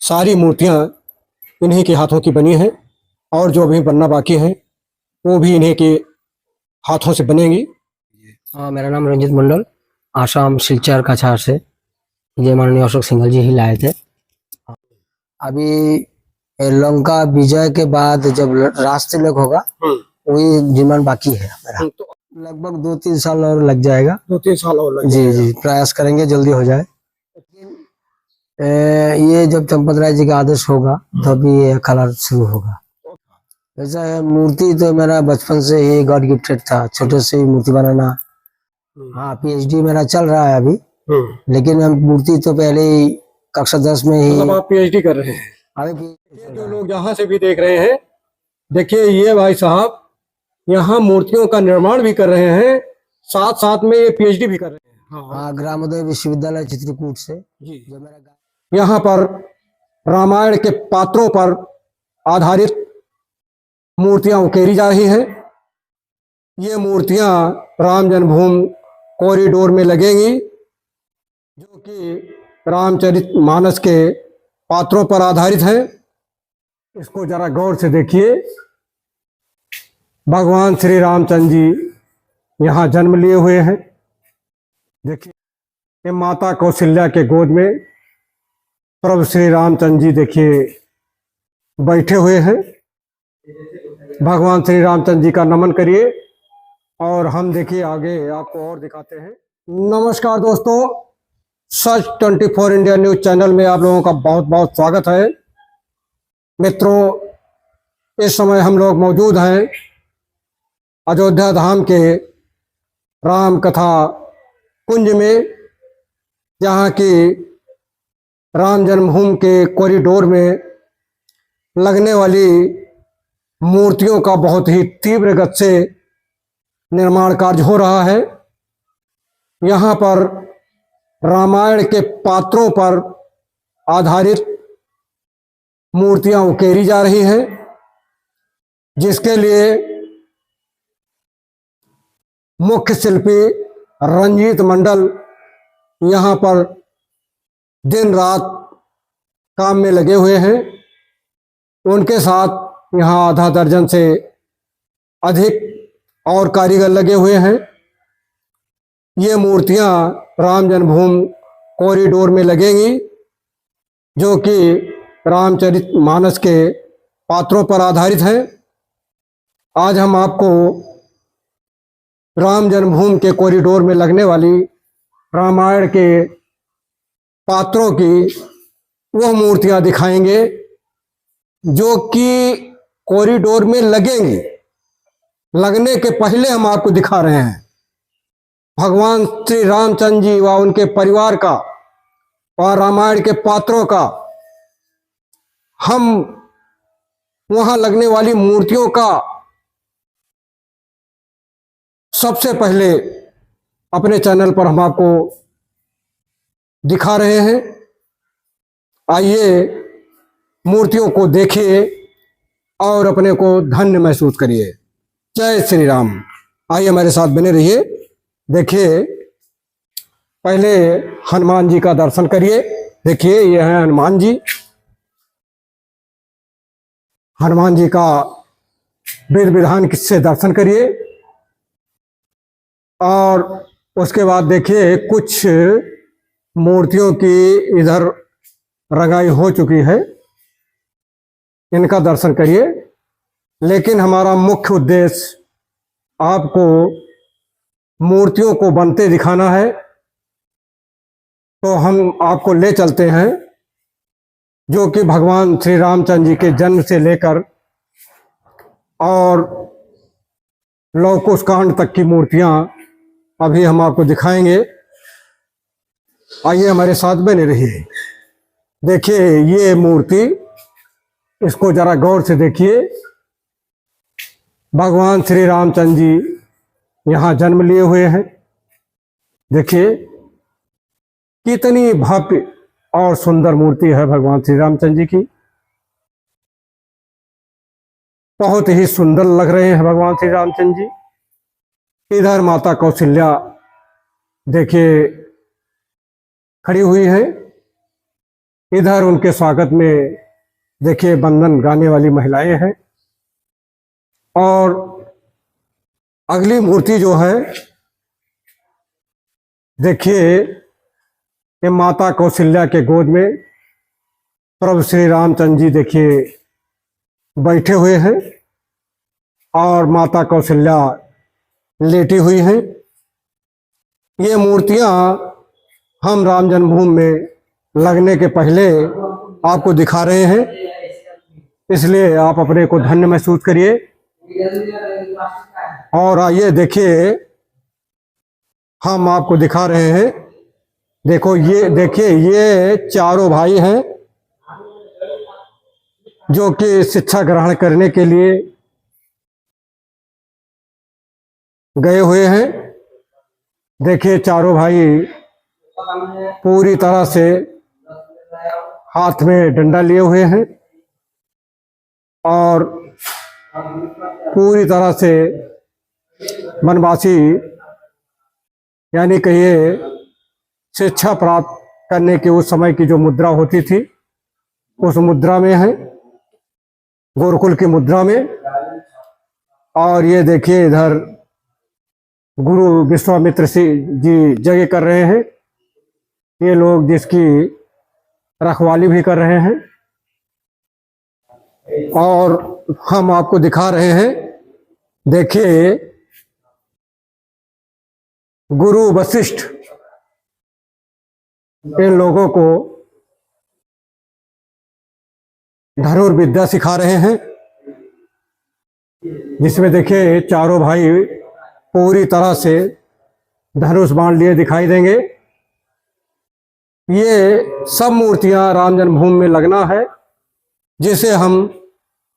सारी मूर्तियां इन्हीं के हाथों की बनी हैं और जो अभी बनना बाकी है वो भी इन्हीं के हाथों से बनेंगी। मेरा नाम रंजित मंडल, आसाम सिलचर कछार से। ये माननीय अशोक सिंघल जी ही लाए थे। अभी लंका विजय के बाद जब राष्ट्र तिलक होगा वही निर्माण बाकी है मेरा। तो लगभग 2-3 साल और लग जाएगा। 2-3 साल और लग जी जाएगा। जी, प्रयास करेंगे जल्दी हो जाए। ये जब चंपत राय जी का आदेश होगा तभी ये कलर शुरू होगा। ऐसा है, मूर्ति तो मेरा बचपन से ही गॉड गिफ्टेड था, छोटे से ही मूर्ति बनाना। हाँ, पीएचडी मेरा चल रहा है अभी, लेकिन हम मूर्ति तो पहले ही कक्षा 10 में ही। मतलब आप पीएचडी कर रहे हैं? अभी जो लोग यहाँ से भी देख रहे हैं, देखिए ये भाई साहब यहाँ मूर्तियों का निर्माण भी कर रहे हैं, साथ साथ में ये पीएचडी भी कर रहे हैं। हाँ, ग्रामोदय विश्वविद्यालय चित्रकूट से। जी। जो मेरा यहाँ पर रामायण के पात्रों पर आधारित मूर्तियां उकेरी जा रही हैं। ये मूर्तियां राम जन्मभूमि कॉरिडोर में लगेंगी, जो कि रामचरितमानस के पात्रों पर आधारित है। इसको जरा गौर से देखिए। भगवान श्री रामचंद्र जी यहाँ जन्म लिए हुए हैं। देखिए ये माता कौशल्या के गोद में प्रभु श्री रामचंद्र जी देखिए बैठे हुए हैं। भगवान श्री रामचंद्र जी का नमन करिए और हम देखिए आगे आपको और दिखाते हैं। नमस्कार दोस्तों, सच 24 इंडिया न्यूज चैनल में आप लोगों का बहुत बहुत स्वागत है। मित्रों, इस समय हम लोग मौजूद हैं अयोध्या धाम के राम कथा कुंज में, जहाँ की राम जन्मभूमि के कॉरिडोर में लगने वाली मूर्तियों का बहुत ही तीव्र गति से निर्माण कार्य हो रहा है। यहाँ पर रामायण के पात्रों पर आधारित मूर्तियां उकेरी जा रही हैं, जिसके लिए मुख्य शिल्पी रंजीत मंडल यहाँ पर दिन रात काम में लगे हुए हैं। उनके साथ यहाँ आधा दर्जन से अधिक और कारीगर लगे हुए हैं। ये मूर्तियां राम जन्मभूमि कॉरिडोर में लगेंगी, जो कि रामचरितमानस के पात्रों पर आधारित है। आज हम आपको राम जन्मभूमि के कॉरिडोर में लगने वाली रामायण के पात्रों की वह मूर्तियां दिखाएंगे जो कि कॉरिडोर में लगेंगी। लगने के पहले हम आपको दिखा रहे हैं भगवान श्री रामचंद्र जी व उनके परिवार का और रामायण के पात्रों का, हम वहां लगने वाली मूर्तियों का सबसे पहले अपने चैनल पर हम आपको दिखा रहे हैं। आइए मूर्तियों को देखिए और अपने को धन्य महसूस करिए। जय श्री राम। आइए हमारे साथ बने रहिए। देखिए पहले हनुमान जी का दर्शन करिए। देखिए ये है हनुमान जी। हनुमान जी का विधि विधान से दर्शन करिए और उसके बाद देखिए कुछ मूर्तियों की इधर रंगाई हो चुकी है, इनका दर्शन करिए। लेकिन हमारा मुख्य उद्देश्य आपको मूर्तियों को बनते दिखाना है, तो हम आपको ले चलते हैं जो कि भगवान श्री रामचंद्र जी के जन्म से लेकर और लव कुश कांड तक की मूर्तियां अभी हम आपको दिखाएंगे। आइए हमारे साथ बने रहिए। देखिए ये मूर्ति, इसको जरा गौर से देखिए। भगवान श्री रामचंद्र जी यहाँ जन्म लिए हुए हैं। देखिए कितनी भव्य और सुंदर मूर्ति है भगवान श्री रामचंद्र जी की। बहुत ही सुंदर लग रहे हैं भगवान श्री रामचंद्र जी। इधर माता कौशल्या देखिए खड़ी हुई है इधर उनके स्वागत में देखिए बंदन गाने वाली महिलाएं हैं। और अगली मूर्ति जो है देखिए ये माता कौशल्या के गोद में प्रभु श्री रामचंद्र जी देखिए बैठे हुए हैं और माता कौशल्या लेटी हुई हैं। ये मूर्तियां हम राम जन्मभूमि में लगने के पहले आपको दिखा रहे हैं, इसलिए आप अपने को धन्य महसूस करिए। और आइए देखिए हम आपको दिखा रहे हैं। देखो ये देखिए ये चारों भाई हैं जो कि शिक्षा ग्रहण करने के लिए गए हुए हैं। देखिए चारों भाई पूरी तरह से हाथ में डंडा लिए हुए हैं और पूरी तरह से वनवासी यानी कहिए शिक्षा प्राप्त करने की उस समय की जो मुद्रा होती थी उस मुद्रा में है, गुरुकुल की मुद्रा में। और ये देखिए इधर गुरु विश्वामित्र जी जगह कर रहे हैं, ये लोग जिसकी रखवाली भी कर रहे हैं। और हम आपको दिखा रहे हैं, देखिए गुरु वशिष्ठ इन लोगों को धनुर्विद्या सिखा रहे हैं, जिसमें देखिए चारों भाई पूरी तरह से धनुष बाण लिए दिखाई देंगे। ये सब मूर्तियां राम जन्मभूमि में लगना है, जिसे हम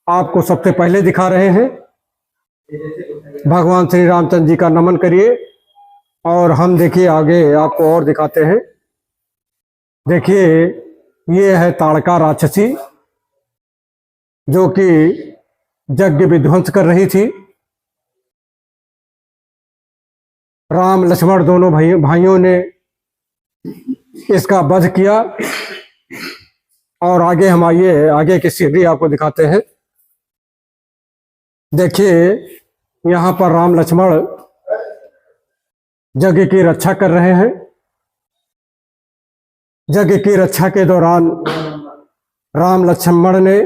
आपको सबसे पहले दिखा रहे हैं। भगवान श्री रामचंद्र जी का नमन करिए और हम देखिए आगे आपको और दिखाते हैं। देखिए ये है ताड़का राक्षसी जो कि यज्ञ विध्वंस कर रही थी। राम लक्ष्मण दोनों भाइयों ने इसका वध किया। और आगे हम आगे की सीढ़ी आपको दिखाते हैं। देखिए यहाँ पर राम लक्ष्मण यज्ञ की रक्षा कर रहे हैं। यज्ञ की रक्षा के दौरान राम लक्ष्मण ने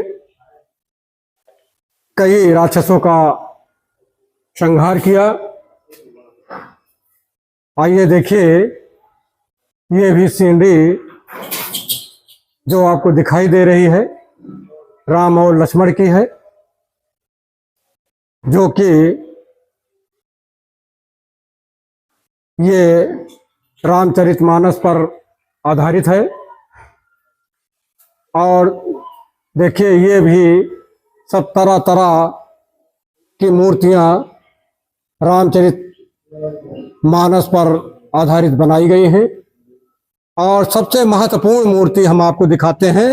कई राक्षसों का संहार किया। आइए देखिए ये भी सीनरी जो आपको दिखाई दे रही है राम और लक्ष्मण की है, जो कि ये रामचरितमानस पर आधारित है। और देखिए ये भी सब तरह तरह की मूर्तियां रामचरित मानस पर आधारित बनाई गई हैं। और सबसे महत्वपूर्ण मूर्ति हम आपको दिखाते हैं,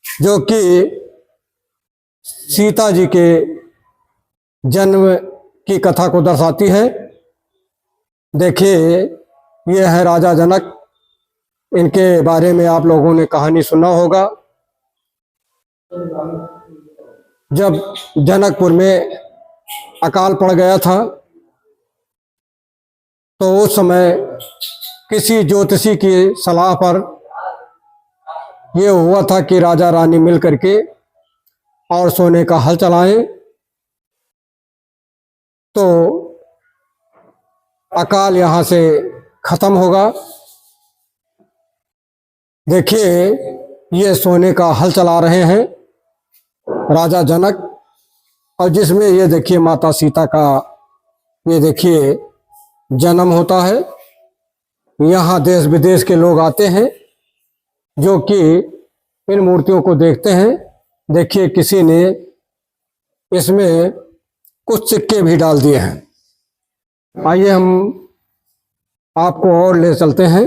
जो कि सीता जी के जन्म की कथा को दर्शाती है। देखिए ये है राजा जनक। इनके बारे में आप लोगों ने कहानी सुना होगा। जब जनकपुर में अकाल पड़ गया था तो उस समय किसी ज्योतिषी की सलाह पर यह हुआ था कि राजा रानी मिल करके और सोने का हल चलाएं तो अकाल यहाँ से खत्म होगा। देखिए ये सोने का हल चला रहे हैं राजा जनक, और जिसमें ये देखिए माता सीता का ये देखिए जन्म होता है। यहाँ देश विदेश के लोग आते हैं जो कि इन मूर्तियों को देखते हैं। देखिए किसी ने इसमें कुछ सिक्के भी डाल दिए हैं। आइए हम आपको और ले चलते हैं।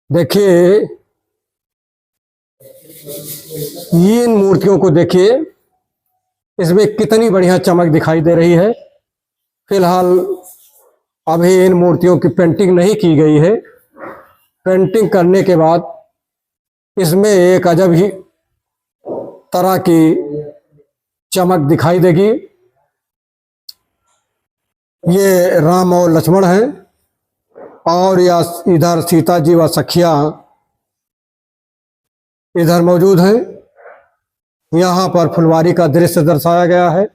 देखिए ये इन मूर्तियों को देखिए, इसमें कितनी बढ़िया चमक दिखाई दे रही है। फिलहाल अभी इन मूर्तियों की पेंटिंग नहीं की गई है, पेंटिंग करने के बाद इसमें एक अजब ही तरह की चमक दिखाई देगी। ये राम और लक्ष्मण हैं और या इधर सीता जी व सखिया इधर मौजूद हैं। यहाँ पर फुलवारी का दृश्य दर्शाया गया है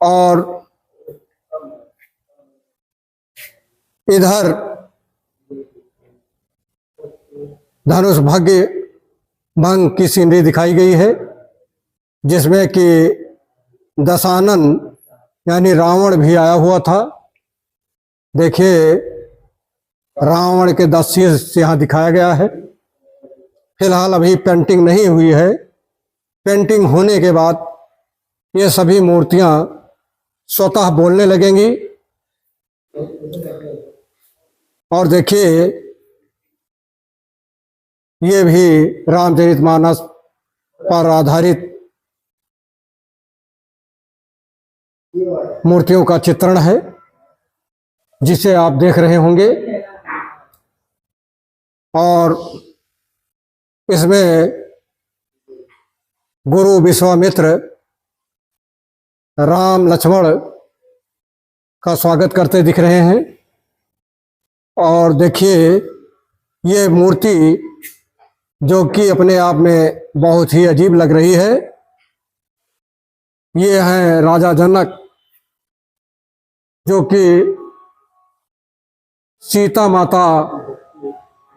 और इधर धनुष भंग की सीनरी दिखाई गई है, जिसमें कि दशानन यानी रावण भी आया हुआ था। देखिए रावण के 10 शीश यहाँ दिखाया गया है। फिलहाल अभी पेंटिंग नहीं हुई है। पेंटिंग होने के बाद ये सभी मूर्तियां स्वतः बोलने लगेंगी। और देखिए ये भी रामचरितमानस पर आधारित मूर्तियों का चित्रण है, जिसे आप देख रहे होंगे। और इसमें गुरु विश्वामित्र राम लक्ष्मण का स्वागत करते दिख रहे हैं। और देखिए ये मूर्ति जो कि अपने आप में बहुत ही अजीब लग रही है, ये हैं राजा जनक, जो कि सीता माता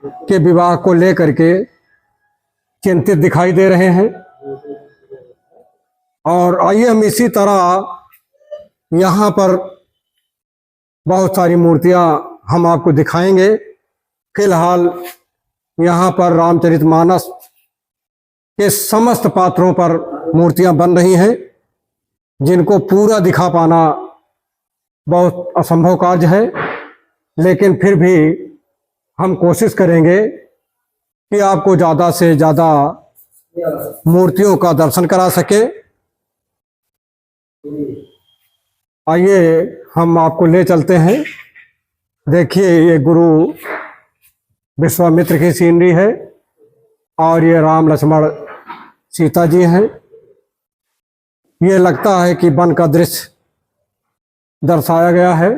के विवाह को लेकर के चिंतित दिखाई दे रहे हैं। और आइए हम इसी तरह यहाँ पर बहुत सारी मूर्तियाँ हम आपको दिखाएंगे। फिलहाल यहाँ पर रामचरितमानस के समस्त पात्रों पर मूर्तियाँ बन रही हैं, जिनको पूरा दिखा पाना बहुत असंभव कार्य है, लेकिन फिर भी हम कोशिश करेंगे कि आपको ज़्यादा से ज़्यादा मूर्तियों का दर्शन करा सके। आइए हम आपको ले चलते हैं। देखिए ये गुरु विश्वामित्र की सीनरी है और ये राम लक्ष्मण सीता जी हैं। ये लगता है कि वन का दृश्य दर्शाया गया है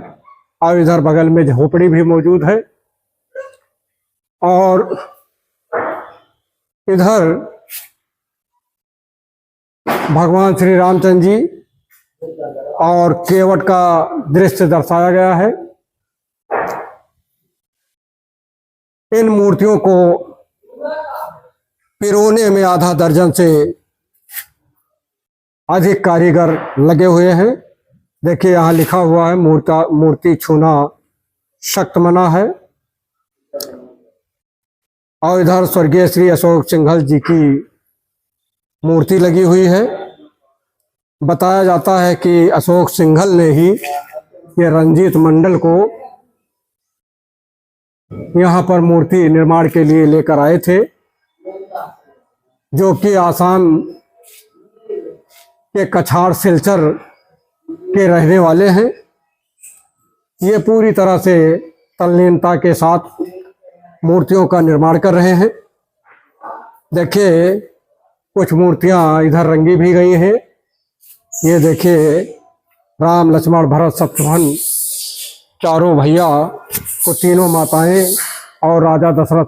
और इधर बगल में झोपड़ी भी मौजूद है। और इधर भगवान श्री रामचंद्र जी और केवट का दृश्य दर्शाया गया है। इन मूर्तियों को पिरोने में आधा दर्जन से अधिक कारीगर लगे हुए हैं। देखिए यहाँ लिखा हुआ है मूर्ति छूना सख्त मना है। और इधर स्वर्गीय श्री अशोक सिंघल जी की मूर्ति लगी हुई है। बताया जाता है कि अशोक सिंघल ने ही ये रंजीत मंडल को यहाँ पर मूर्ति निर्माण के लिए लेकर आए थे, जो कि आसाम के कछार सिलचर के रहने वाले हैं। ये पूरी तरह से तल्लीनता के साथ मूर्तियों का निर्माण कर रहे हैं। देखिए कुछ मूर्तियां इधर रंगी भी गई हैं। ये देखिए राम लक्ष्मण भरत शत्रुघ्न चारों भैया को तीनों माताएं और राजा दशरथ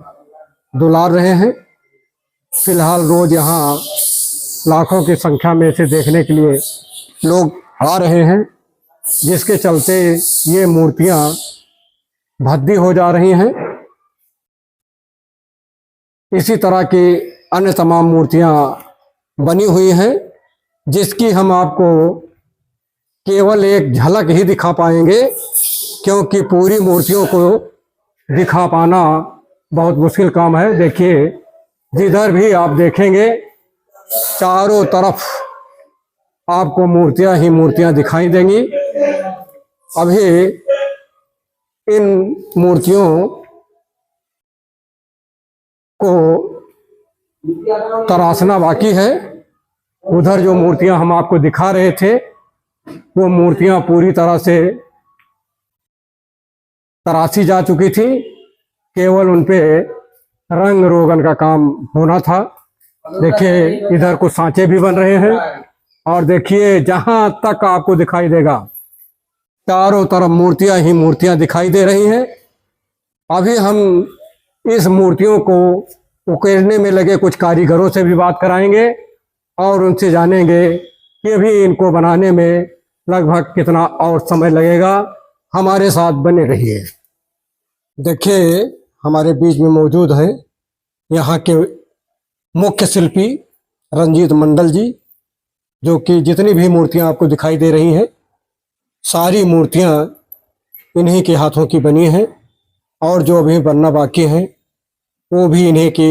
दुलार रहे हैं। फिलहाल रोज यहाँ लाखों की संख्या में इसे देखने के लिए लोग आ रहे हैं, जिसके चलते ये मूर्तियां भद्दी हो जा रही हैं। इसी तरह की अन्य तमाम मूर्तियां बनी हुई हैं, जिसकी हम आपको केवल एक झलक ही दिखा पाएंगे, क्योंकि पूरी मूर्तियों को दिखा पाना बहुत मुश्किल काम है। देखिए जिधर भी आप देखेंगे चारों तरफ आपको मूर्तियां ही मूर्तियां दिखाई देंगी। अभी इन मूर्तियों को तराशना बाकी है। उधर जो मूर्तियां हम आपको दिखा रहे थे, वो मूर्तियां पूरी तरह से तराशी जा चुकी थी। केवल उनपे रंग रोगन का काम होना था। देखिए इधर कुछ सांचे भी बन रहे हैं और देखिए जहां तक आपको दिखाई देगा चारों तरफ मूर्तियां ही मूर्तियां दिखाई दे रही हैं। अभी हम इस मूर्तियों को उकेरने में लगे कुछ कारीगरों से भी बात कराएंगे और उनसे जानेंगे कि अभी इनको बनाने में लगभग कितना और समय लगेगा। हमारे साथ बने रहिए। देखिए हमारे बीच में मौजूद हैं यहाँ के मुख्य शिल्पी रंजीत मंडल जी, जो कि जितनी भी मूर्तियाँ आपको दिखाई दे रही हैं सारी मूर्तियाँ इन्हीं के हाथों की बनी हैं और जो अभी बनना बाकी हैं वो भी इन्हीं के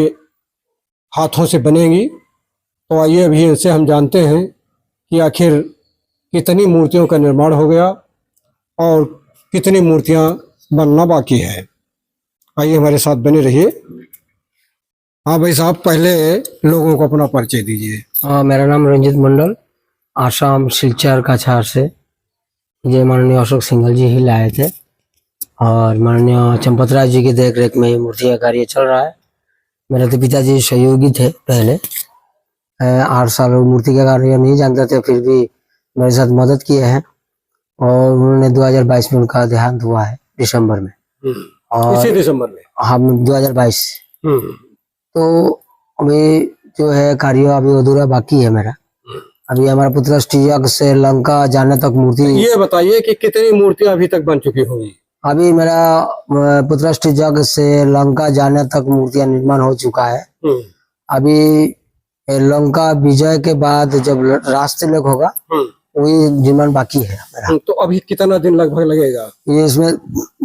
हाथों से बनेंगी। तो आइए अभी इनसे हम जानते हैं कि आखिर कितनी मूर्तियों का निर्माण हो गया और कितनी मूर्तियाँ बनना बाकी है। आइए हमारे साथ बने रहिए। हाँ भाई साहब, पहले लोगों को अपना परिचय दीजिए। हाँ, मेरा नाम रंजीत मंडल, आसाम सिलचर कछार से। ये माननीय अशोक सिंघल जी ही लाए थे और माननीय चंपत राय जी की देख रेख में ये मूर्ति का कार्य चल रहा है। मेरे तो पिताजी सहयोगी थे पहले, 8 साल मूर्ति का कार्य नहीं जानते थे, फिर भी मेरे साथ मदद किए हैं और उन्होंने 2022 में उनका देहांत हुआ है दिसंबर में। और इसी दिसंबर में? हाँ, 2022। तो अभी जो है कार्य अभी अधूरा बाकी है मेरा। अभी हमारा पुत्रष्टि से लंका जाने तक मूर्ति। ये बताइए कि कितनी मूर्तियां अभी तक बन चुकी होंगी? अभी मेरा पुत्रष्टि जग से लंका जाने तक मूर्तियां निर्माण हो चुका है। अभी लंका विजय के बाद जब राष्ट्रतिलक होगा वही निर्माण बाकी है मेरा। तो अभी कितना दिन लगभग लगेगा? ये इसमें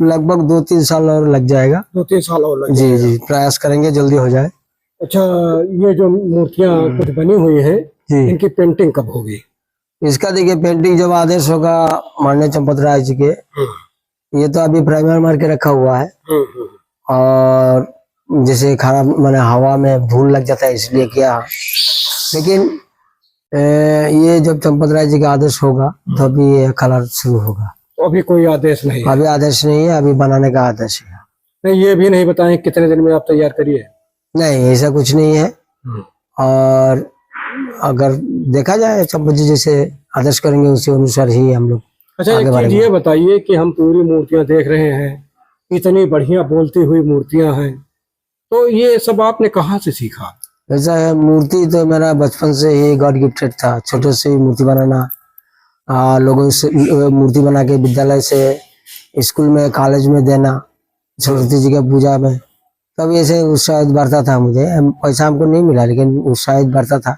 लगभग 2-3 साल और लग जाएगा। 2-3 साल और लग जी जी, प्रयास करेंगे जल्दी हो जाए। अच्छा, ये जो मूर्तियां कुछ बनी हुई है इनकी पेंटिंग कब होगी? इसका देखिए पेंटिंग जब आदेश होगा माननीय चंपत राय जी के। ये तो अभी प्राइमर मार के रखा हुआ है और जैसे खाना मैंने हवा में धूल लग जाता है इसलिए किया। लेकिन ये जब चंपत राय जी का आदेश होगा तभी ये कलर शुरू होगा। तो अभी कोई आदेश नहीं है? अभी आदेश नहीं है, अभी बनाने का आदेश है। नहीं, ये भी नहीं बताएं कितने दिन में आप तैयार करिए? नहीं, ऐसा कुछ नहीं है। और अगर देखा जाए चंपत जी जैसे आदेश करेंगे उसी अनुसार ही हम लोग। अच्छा, एक चीज ये बताइए कि हम पूरी मूर्तियां देख रहे हैं, इतनी बढ़िया बोलती हुई मूर्तियां हैं, तो ये सब आपने कहाँ से सीखा? ऐसा है, मूर्ति तो मेरा बचपन से ही गॉड गिफ्टेड था। छोटे से ही मूर्ति बनाना, लोगों से मूर्ति बना के विद्यालय से स्कूल में कॉलेज में देना, सरस्वती जी के पूजा में, तब ऐसे उत्साहित बढ़ता था। मुझे पैसा हमको नहीं मिला लेकिन उत्साहित बढ़ता था,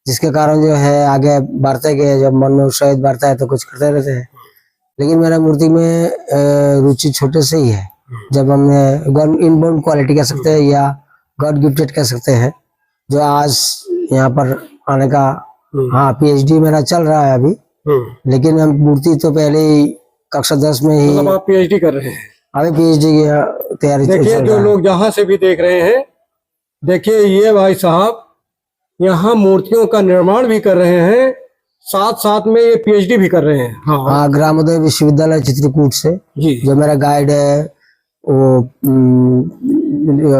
जिसके कारण जो है आगे बढ़ते गए। जब मन में उत्साहित बढ़ता है तो कुछ करते रहते हैं। लेकिन मेरा मूर्ति में रुचि छोटे से ही है। जब हमने इनबॉर्न क्वालिटी कह सकते हैं या गॉड गिफ्टेड कह सकते हैं, जो आज यहाँ पर आने का। हाँ, पीएचडी मेरा चल रहा है अभी, लेकिन हम मूर्ति तो पहले ही कक्षा 10 में ही। मतलब आप पीएचडी कर रहे हैं? अभी पीएचडी की तैयारी। देखिए जो लोग जहाँ से भी देख रहे हैं, देखिए ये भाई साहब यहाँ मूर्तियों का निर्माण भी कर रहे हैं, साथ साथ में ये पीएचडी भी कर रहे हैं। हाँ, ग्रामोदय विश्वविद्यालय चित्रकूट से जी। जो मेरा गाइड है वो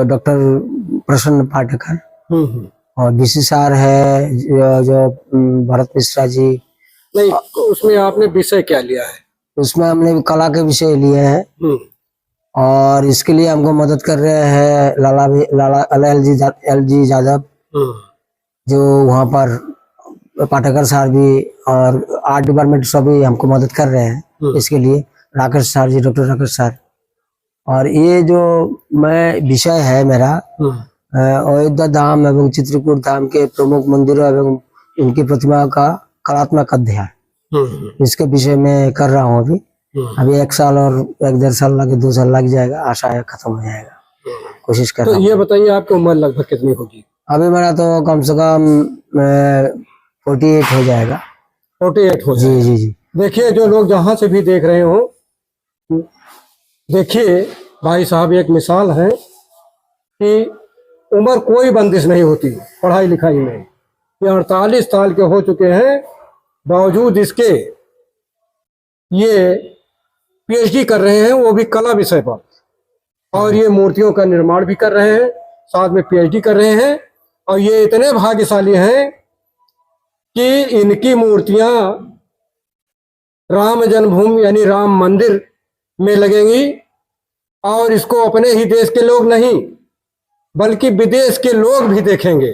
डॉक्टर प्रसन्न पाठकर और बीसी सार है जो भरत मिश्रा जी। नहीं, उसमें आपने विषय क्या लिया है? उसमें हमने कला के विषय लिए हैं और इसके लिए हमको मदद कर रहे हैं लाला एल जी यादव, जो वहाँ पर पाठकर सर भी और आर्ट डिपार्टमेंट सभी हमको मदद कर रहे हैं इसके लिए। राकेश सर जी, डॉक्टर राकेश सर। और ये जो मैं विषय है मेरा अयोध्या धाम एवं चित्रकूट धाम के प्रमुख मंदिरों एवं उनकी प्रतिमा का कलात्मक अध्ययन, इसके विषय में कर रहा हूँ। अभी 1 साल और 1-1.5 साल लगे, 2 साल लग जाएगा, आशा है खत्म हो जाएगा। कोशिश कर रहा हूँ। ये बताइए आपकी उम्र लगभग कितनी होगी? अभी मेरा तो कम से कम 48 हो जाएगा। 48 हो जी जी जी। देखिए जो लोग जहाँ से भी देख रहे हो, देखिए भाई साहब एक मिसाल है कि उम्र कोई बंदिश नहीं होती पढ़ाई लिखाई में। ये 48 साल के हो चुके हैं, बावजूद इसके ये पीएचडी कर रहे हैं, वो भी कला विषय पर। और ये मूर्तियों का निर्माण भी कर रहे हैं, साथ में पीएचडी कर रहे हैं। और ये इतने भाग्यशाली हैं कि इनकी मूर्तियां राम जन्मभूमि यानी राम मंदिर में लगेंगी, और इसको अपने ही देश के लोग नहीं बल्कि विदेश के लोग भी देखेंगे।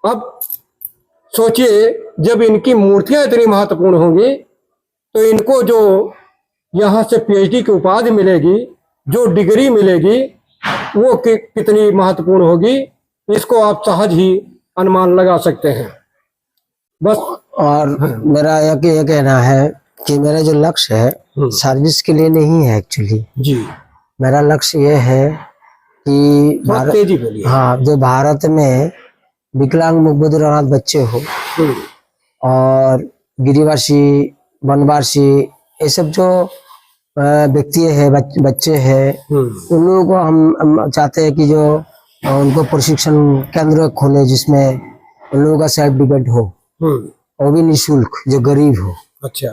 अब सोचिए, जब इनकी मूर्तियां इतनी महत्वपूर्ण होंगी तो इनको जो यहाँ से पीएचडी की उपाधि मिलेगी, जो डिग्री मिलेगी, वो कितनी महत्वपूर्ण होगी, इसको आप सहज ही अनुमान लगा सकते हैं। बस। और मेरा यह कहना है कि मेरा जो लक्ष्य है सर्विस के लिए नहीं है एक्चुअली जी। मेरा लक्ष्य ये है कि तेजी बोलिए। हाँ, जो भारत में विकलांग मुकबधिर अनाथ बच्चे हो और गिरिवासी वनवासी ये सब जो व्यक्ति है, बच्चे हैं, उन लोगों को हम चाहते हैं कि जो उनको प्रशिक्षण केंद्र खोले जिसमें उन लोगों का सेल्फ डिपेंड हो, वो भी निःशुल्क, जो गरीब हो। अच्छा।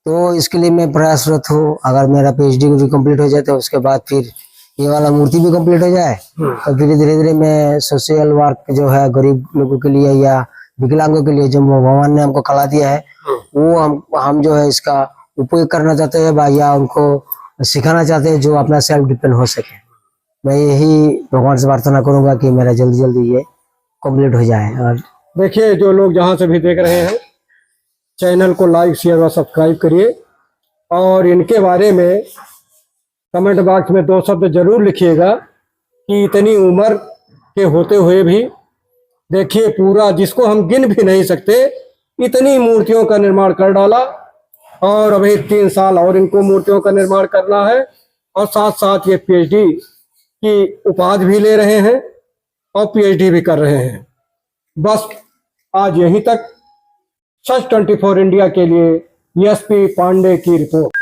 तो इसके लिए मैं प्रयासरत हूँ। अगर मेरा पीएचडी भी कंप्लीट हो जाए तो उसके बाद फिर ये वाला मूर्ति भी कंप्लीट हो जाए तो फिर धीरे धीरे मैं सोशल वर्क जो है गरीब लोगों के लिए या विकलांगों के लिए जो भगवान ने हमको कला दिया है वो हम जो है इसका उपयोग करना चाहते हैं या उनको सिखाना चाहते हैं, जो अपना सेल्फ डिपेंड हो सके। मैं यही भगवान से प्रार्थना करूंगा कि मेरा जल्दी जल्दी ये कंप्लीट हो जाए। और देखिए, जो लोग जहाँ से भी देख रहे हैं, चैनल को लाइक शेयर और सब्सक्राइब करिए, और इनके बारे में कमेंट बॉक्स में 2 शब्द जरूर लिखिएगा कि इतनी उम्र के होते हुए भी देखिए पूरा, जिसको हम गिन भी नहीं सकते, इतनी मूर्तियों का निर्माण कर डाला। और अभी 3 साल और इनको मूर्तियों का निर्माण करना है, और साथ साथ ये पीएचडी की उपाधि भी ले रहे हैं और पीएचडी भी कर रहे हैं। बस आज यहीं तक। सच 24 इंडिया के लिए एसपी पांडे की रिपोर्ट।